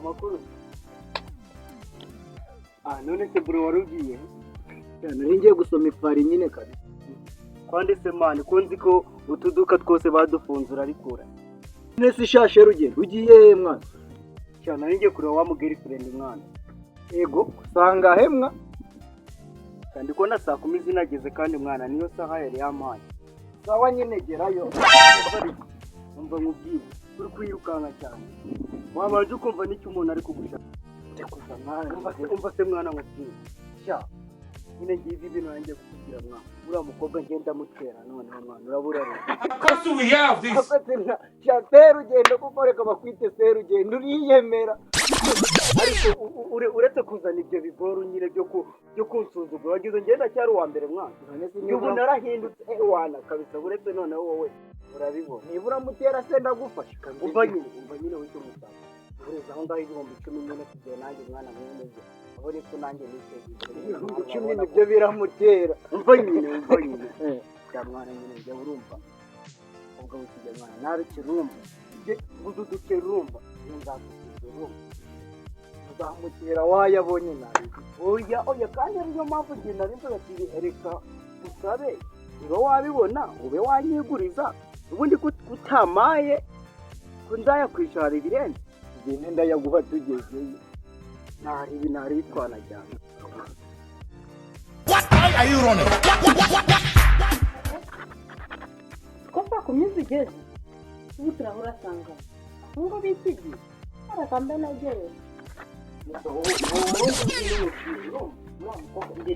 amakuru. None se bro warugiye? Nari ngiye gusoma ifari nyine kabisa. Kwande se mani ko nzi ko utuduka twose badufunze urarikura. Nese ishashe rugiye mwana. Cyane nari ngiye kureba wa mugeri friend mwana. Yego usanga hemwa. Kandi ko na saa 10 zinageze kandi mwana niyo saha yari yamaye. Sawa nyine gerayo. Umva nkubwiye uri kwirukanka cyane. Wabanje ukumva n'icyo umuntu ari kugushaka. Ndekuza mwana umva se mwana nkubwiye. Cya nyine ngiye ibintu nanjye kukugira mwana. Uriya mukobwa ngenda mutera none mwana urabura rero. Because we have this. Chatero ugenda kukoreka bakwite seru ugenda uriyemera. Ariko uretse kuzana ibyo biboru nyine byo kunsuzugura wagize ngenda cyari uwa mbere mwana. Ubu narahindutse wana kabisa uretse none wowe urabibona. Nibura mutera se ndagufasha. Umva nyine wicyo musaba. Ureza aho ngaho ibihumbi 10 nyine kugiye nanjye mwana mwene. Abone ko nanjye nise 10 nibyo biramutera. Umva nyine. Ya mwana nyine njye urumva. Ubwo ukijya mwana nawe kirumva. Nje gududuke rumva. Nzakugira rumva. Uzamutera wayabonye nabi. Oya kandi niyo mpamvu ngiye nari nzakiri ereka usabe. Niba wabibona ube wanyiguriza. Ubundi kutamaye kunzaya kwishara ibirenze. Ngende ndayaguha tugezeyo. Nari bitwana cyane. What are you running? Kopa kumizigeze. Ubu turahora sanga. Ngo bitigi. Arakambe nageyo.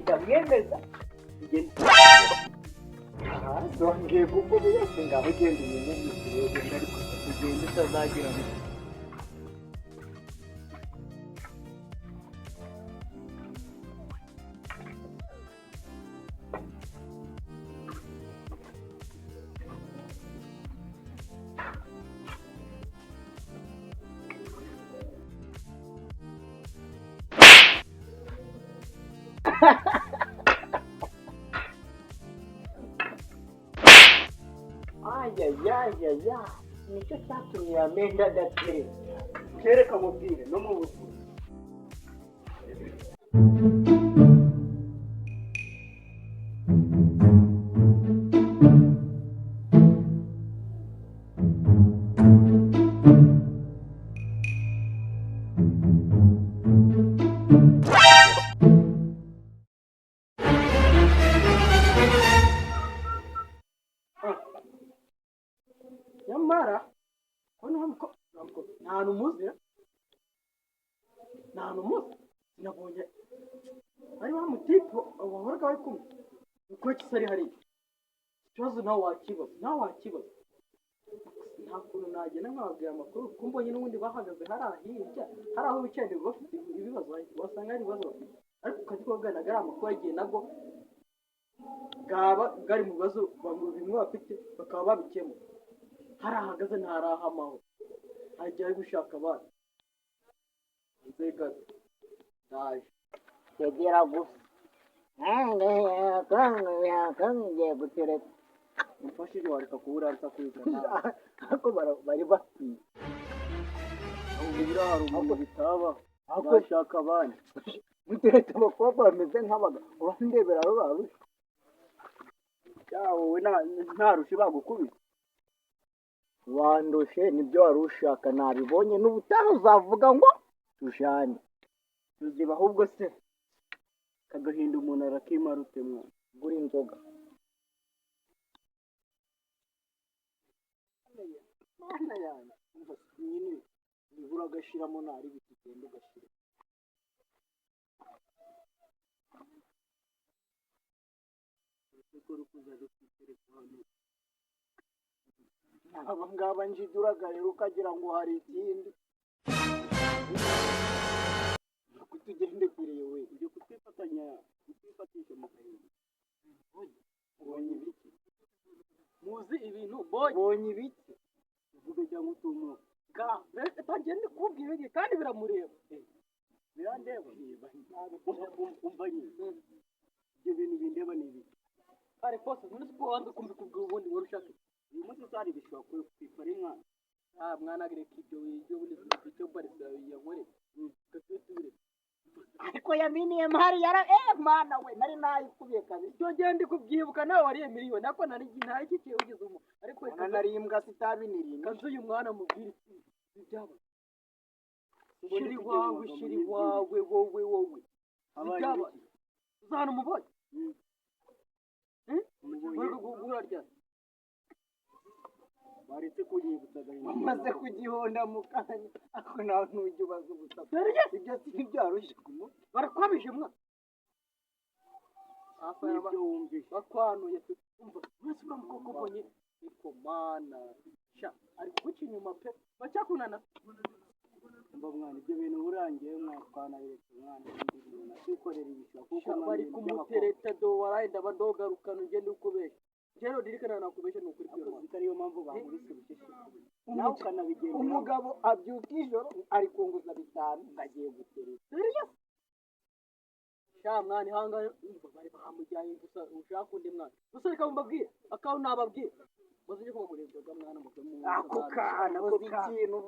Ndamwemeza. Ngiye kuko byose ngaho genda umuntu ariko kugenda utazagira mu ya nicyo cyatumye amenda datere kereka mubwire no mu buzima Yamara nta numuzi nabonye ari wa mutipo wahoraga bari kumwe uko kisari hari ikibazo nawe wakibaza nta kuntu nagenda nkababwira amakuru kumbonye n'ubundi bahagaze hari aho bicaye bafite ibibazo wasanga ari ibibazo bafite ariko ukazi ko baganagara amakuru yagiye nabwo gari mu bibazo bimwe bafite bakaba babikemura hari ahagaze ntarahamaho ajya gushaka abana nzega ndaje yegera gusa ngiye gutereka umfashije wareka kubura ariko kwizana ariko bari bakwiye aho hari umuntu bitaba bashaka abana muteretse abakobwa bameze nk'abaga urandebera abo barusha wowe ntarushi bagukubise wandushe nibyo wari ushaka nabibonye n'ubutaha uzavuga ngo tujane tuziba ahubwo se kagahinda umuntu arakimara utemwa gura inzoga mana yanjye umva nyine nibura agashiramo ntari bitugenda ugashira urukiko rukuza rufitereka hano aba ngaba njiduraga rero ukagira ngo hari ikindi kutugende kureye we ibyo kutwifatisha mu gahinda ubonye ibiki muzi ibintu bonye ibiki uvuga cyangwa utumuka tagende kubwira iki kandi biramureba birandeba umva nyine ibyo bintu bindeba ni ibiki ari kose muri siporo wanze kumva kubwira ubundi wari ushaka uyu munsi usari bishobora kwifara inka mwana agireka ibyo buri icyo barisa yankore gatutubire ariko yaminiye mari mwana we nari nayikubiye kabiri cyo gende kubyibuka nawe wariye miliyoni nako nari iki kiyo ugize umu ariko nari imbwa sitabiniri kanzu uyu mwana mubwire ibyaba shiri wawe wowe ibyaba uzana umubonye urarya baretse kuributsa gahinda maze kugihonda mu kanya ako nawe ntujye ubaza ubutaka ibyo ntibyarushye barakwabije mwa hafa y'ibyo wumvise bakwanuye umva mwese uramukoko mbonye iko mana sha ari kuguca inyuma pe bacyakunana umva mwana ibyo bintu urangiye mwatwana yereka mwana kwikorera ibishwa kuko bari kumutereta do waraye ndabadogarukana ugende ukubeshya Jero dirikana nakubesha nukuri kwa zikariyo mpamvu bahubise bikeshe nawe ukanabigenda umugabo abyuka ijoro ari kunguza bitanu ngagiye guterera serious sha mwana hanga bari bahamujyaye gusa ushaka undi mwana gusa reka mbabwire akaho nababwire bazinye ko bagurezwa mwana mukwe mu ako kana ko ikintu